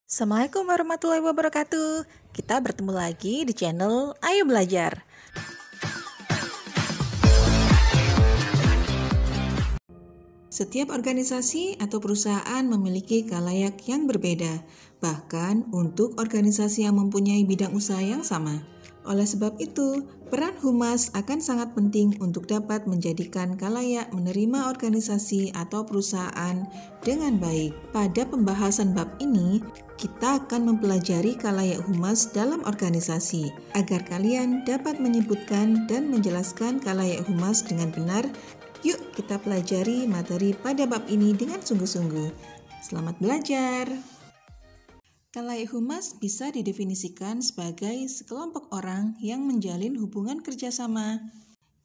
Assalamualaikum warahmatullahi wabarakatuh. Kita bertemu lagi di channel Ayo Belajar. Setiap organisasi atau perusahaan memiliki khalayak yang berbeda, bahkan untuk organisasi yang mempunyai bidang usaha yang sama. Oleh sebab itu, peran humas akan sangat penting untuk dapat menjadikan khalayak menerima organisasi atau perusahaan dengan baik. Pada pembahasan bab ini, kita akan mempelajari khalayak humas dalam organisasi. Agar kalian dapat menyebutkan dan menjelaskan khalayak humas dengan benar, yuk kita pelajari materi pada bab ini dengan sungguh-sungguh. Selamat belajar! Khalayak humas bisa didefinisikan sebagai sekelompok orang yang menjalin hubungan kerjasama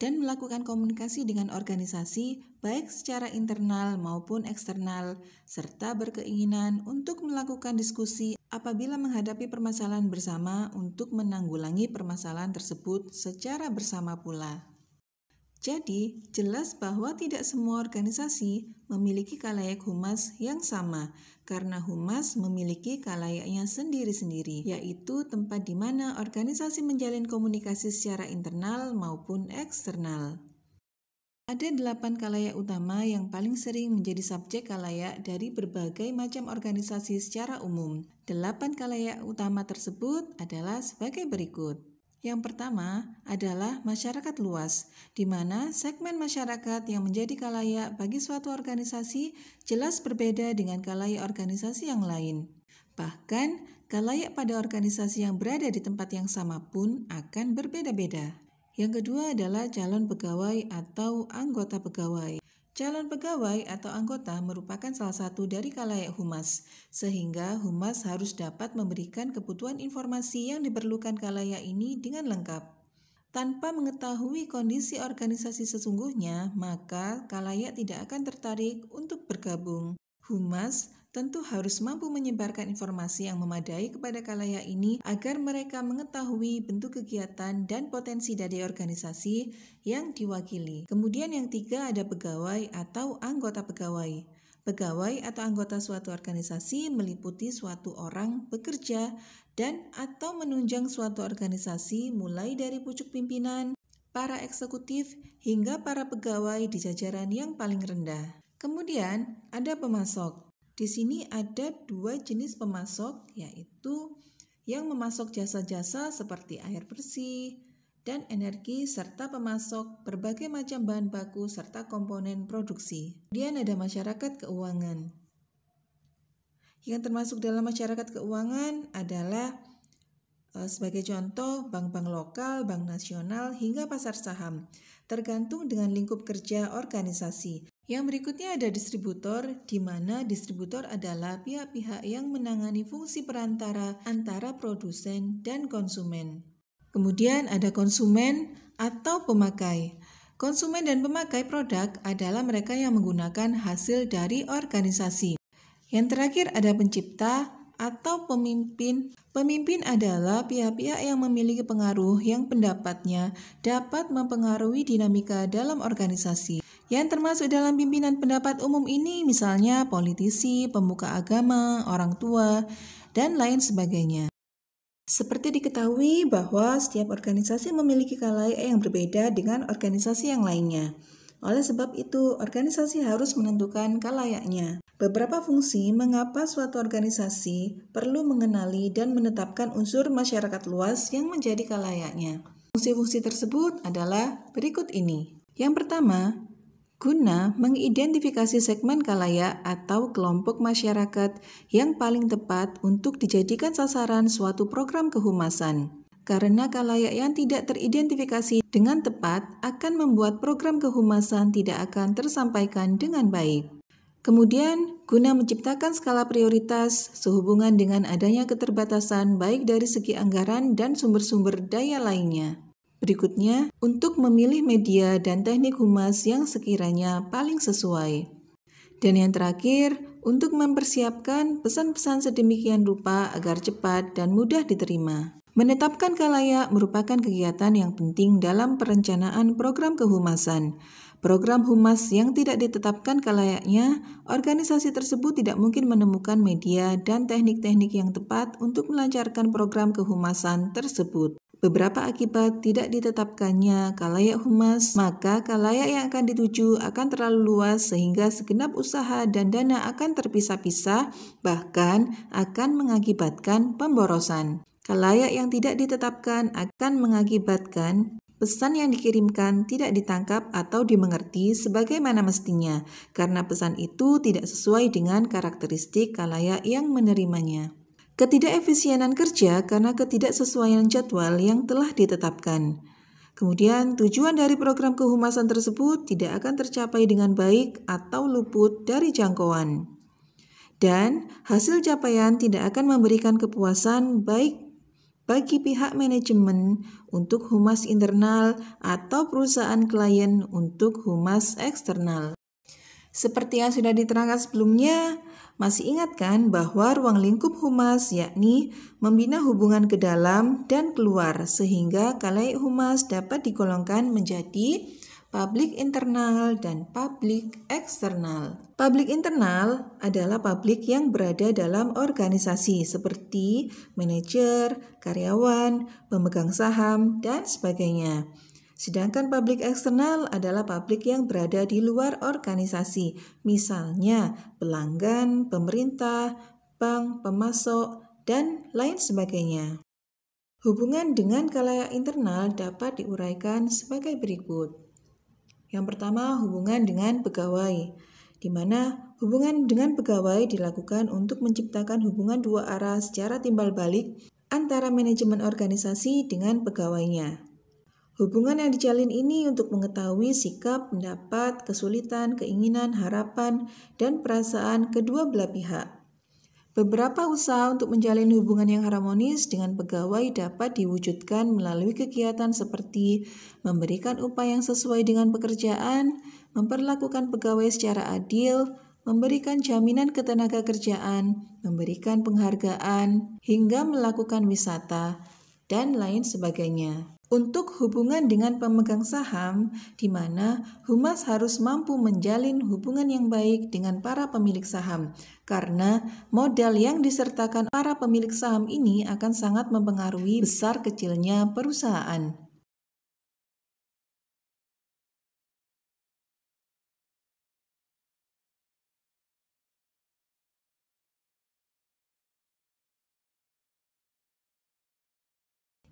dan melakukan komunikasi dengan organisasi baik secara internal maupun eksternal, serta berkeinginan untuk melakukan diskusi apabila menghadapi permasalahan bersama untuk menanggulangi permasalahan tersebut secara bersama pula. Jadi, jelas bahwa tidak semua organisasi memiliki khalayak humas yang sama, karena humas memiliki khalayaknya sendiri-sendiri, yaitu tempat di mana organisasi menjalin komunikasi secara internal maupun eksternal. Ada 8 khalayak utama yang paling sering menjadi subjek khalayak dari berbagai macam organisasi secara umum. 8 khalayak utama tersebut adalah sebagai berikut. Yang pertama adalah masyarakat luas, di mana segmen masyarakat yang menjadi khalayak bagi suatu organisasi jelas berbeda dengan khalayak organisasi yang lain. Bahkan, khalayak pada organisasi yang berada di tempat yang sama pun akan berbeda-beda. Yang kedua adalah calon pegawai atau anggota pegawai. Calon pegawai atau anggota merupakan salah satu dari khalayak humas, sehingga humas harus dapat memberikan kebutuhan informasi yang diperlukan khalayak ini dengan lengkap. Tanpa mengetahui kondisi organisasi sesungguhnya, maka khalayak tidak akan tertarik untuk bergabung. Humas tentu harus mampu menyebarkan informasi yang memadai kepada khalayak ini agar mereka mengetahui bentuk kegiatan dan potensi dari organisasi yang diwakili. Kemudian yang tiga ada pegawai atau anggota pegawai. Pegawai atau anggota suatu organisasi meliputi suatu orang bekerja dan atau menunjang suatu organisasi mulai dari pucuk pimpinan, para eksekutif, hingga para pegawai di jajaran yang paling rendah. Kemudian ada pemasok. Di sini ada 2 jenis pemasok, yaitu yang memasok jasa-jasa seperti air bersih dan energi, serta pemasok berbagai macam bahan baku serta komponen produksi. Kemudian ada masyarakat keuangan. Yang termasuk dalam masyarakat keuangan adalah sebagai contoh bank-bank lokal, bank nasional, hingga pasar saham, tergantung dengan lingkup kerja organisasi. Yang berikutnya ada distributor, di mana distributor adalah pihak-pihak yang menangani fungsi perantara antara produsen dan konsumen. Kemudian ada konsumen atau pemakai. Konsumen dan pemakai produk adalah mereka yang menggunakan hasil dari organisasi. Yang terakhir ada pencipta atau pemimpin. Pemimpin adalah pihak-pihak yang memiliki pengaruh yang pendapatnya dapat mempengaruhi dinamika dalam organisasi. Yang termasuk dalam pimpinan pendapat umum ini misalnya politisi, pemuka agama, orang tua, dan lain sebagainya. Seperti diketahui bahwa setiap organisasi memiliki khalayak yang berbeda dengan organisasi yang lainnya. Oleh sebab itu, organisasi harus menentukan khalayaknya. Beberapa fungsi mengapa suatu organisasi perlu mengenali dan menetapkan unsur masyarakat luas yang menjadi khalayaknya. Fungsi-fungsi tersebut adalah berikut ini. Yang pertama, guna mengidentifikasi segmen khalayak atau kelompok masyarakat yang paling tepat untuk dijadikan sasaran suatu program kehumasan. Karena khalayak yang tidak teridentifikasi dengan tepat akan membuat program kehumasan tidak akan tersampaikan dengan baik. Kemudian, guna menciptakan skala prioritas sehubungan dengan adanya keterbatasan baik dari segi anggaran dan sumber-sumber daya lainnya. Berikutnya, untuk memilih media dan teknik humas yang sekiranya paling sesuai. Dan yang terakhir, untuk mempersiapkan pesan-pesan sedemikian rupa agar cepat dan mudah diterima. Menetapkan kalayak merupakan kegiatan yang penting dalam perencanaan program kehumasan. Program humas yang tidak ditetapkan kalayaknya, organisasi tersebut tidak mungkin menemukan media dan teknik-teknik yang tepat untuk melancarkan program kehumasan tersebut. Beberapa akibat tidak ditetapkannya kalayak humas, maka kalayak yang akan dituju akan terlalu luas sehingga segenap usaha dan dana akan terpisah-pisah, bahkan akan mengakibatkan pemborosan. Kalayak yang tidak ditetapkan akan mengakibatkan pesan yang dikirimkan tidak ditangkap atau dimengerti sebagaimana mestinya, karena pesan itu tidak sesuai dengan karakteristik kalayak yang menerimanya. Ketidakefisienan kerja karena ketidaksesuaian jadwal yang telah ditetapkan. Kemudian, tujuan dari program kehumasan tersebut tidak akan tercapai dengan baik atau luput dari jangkauan. Dan hasil capaian tidak akan memberikan kepuasan baik bagi pihak manajemen untuk humas internal atau perusahaan klien untuk humas eksternal. Seperti yang sudah diterangkan sebelumnya, masih ingat kan bahwa ruang lingkup humas yakni membina hubungan ke dalam dan keluar sehingga kalayak humas dapat digolongkan menjadi publik internal dan publik eksternal. Publik internal adalah publik yang berada dalam organisasi seperti manajer, karyawan, pemegang saham, dan sebagainya. Sedangkan publik eksternal adalah publik yang berada di luar organisasi, misalnya pelanggan, pemerintah, bank, pemasok, dan lain sebagainya. Hubungan dengan kalayak internal dapat diuraikan sebagai berikut. Yang pertama, hubungan dengan pegawai, di mana hubungan dengan pegawai dilakukan untuk menciptakan hubungan dua arah secara timbal balik antara manajemen organisasi dengan pegawainya. Hubungan yang dijalin ini untuk mengetahui sikap, pendapat, kesulitan, keinginan, harapan, dan perasaan kedua belah pihak. Beberapa usaha untuk menjalin hubungan yang harmonis dengan pegawai dapat diwujudkan melalui kegiatan seperti memberikan upah yang sesuai dengan pekerjaan, memperlakukan pegawai secara adil, memberikan jaminan ketenaga kerjaan, memberikan penghargaan, hingga melakukan wisata, dan lain sebagainya. Untuk hubungan dengan pemegang saham, di mana humas harus mampu menjalin hubungan yang baik dengan para pemilik saham, karena modal yang disertakan para pemilik saham ini akan sangat mempengaruhi besar kecilnya perusahaan.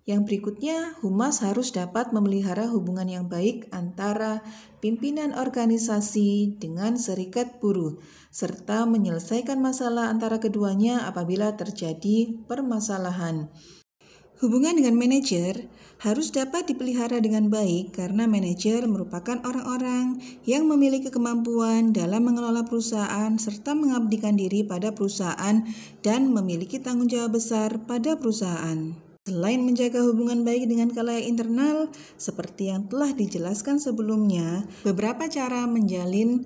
Yang berikutnya, humas harus dapat memelihara hubungan yang baik antara pimpinan organisasi dengan serikat buruh, serta menyelesaikan masalah antara keduanya apabila terjadi permasalahan. Hubungan dengan manajer harus dapat dipelihara dengan baik karena manajer merupakan orang-orang yang memiliki kemampuan dalam mengelola perusahaan serta mengabdikan diri pada perusahaan dan memiliki tanggung jawab besar pada perusahaan. Selain menjaga hubungan baik dengan kalayak internal, seperti yang telah dijelaskan sebelumnya, beberapa cara menjalin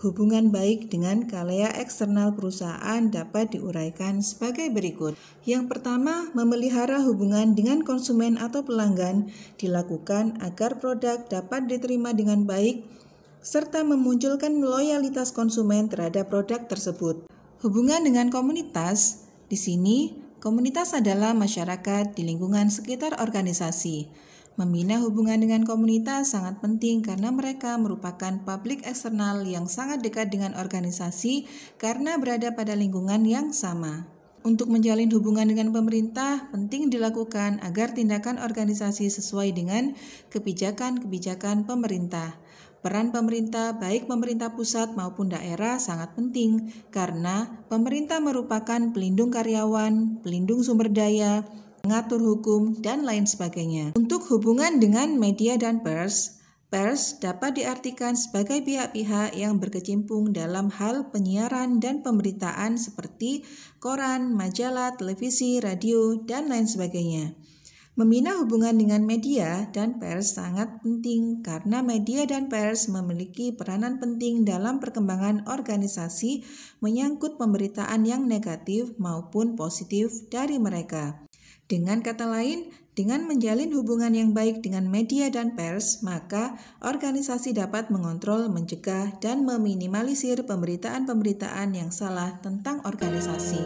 hubungan baik dengan kalayak eksternal perusahaan dapat diuraikan sebagai berikut. Yang pertama, memelihara hubungan dengan konsumen atau pelanggan dilakukan agar produk dapat diterima dengan baik, serta memunculkan loyalitas konsumen terhadap produk tersebut. Hubungan dengan komunitas, di sini komunitas adalah masyarakat di lingkungan sekitar organisasi. Membina hubungan dengan komunitas sangat penting karena mereka merupakan publik eksternal yang sangat dekat dengan organisasi karena berada pada lingkungan yang sama. Untuk menjalin hubungan dengan pemerintah, penting dilakukan agar tindakan organisasi sesuai dengan kebijakan-kebijakan pemerintah. Peran pemerintah, baik pemerintah pusat maupun daerah, sangat penting karena pemerintah merupakan pelindung karyawan, pelindung sumber daya, mengatur hukum, dan lain sebagainya. Untuk hubungan dengan media dan pers dapat diartikan sebagai pihak-pihak yang berkecimpung dalam hal penyiaran dan pemberitaan seperti koran, majalah, televisi, radio, dan lain sebagainya. Membina hubungan dengan media dan pers sangat penting karena media dan pers memiliki peranan penting dalam perkembangan organisasi menyangkut pemberitaan yang negatif maupun positif dari mereka. Dengan kata lain, dengan menjalin hubungan yang baik dengan media dan pers, maka organisasi dapat mengontrol, mencegah, dan meminimalisir pemberitaan-pemberitaan yang salah tentang organisasi.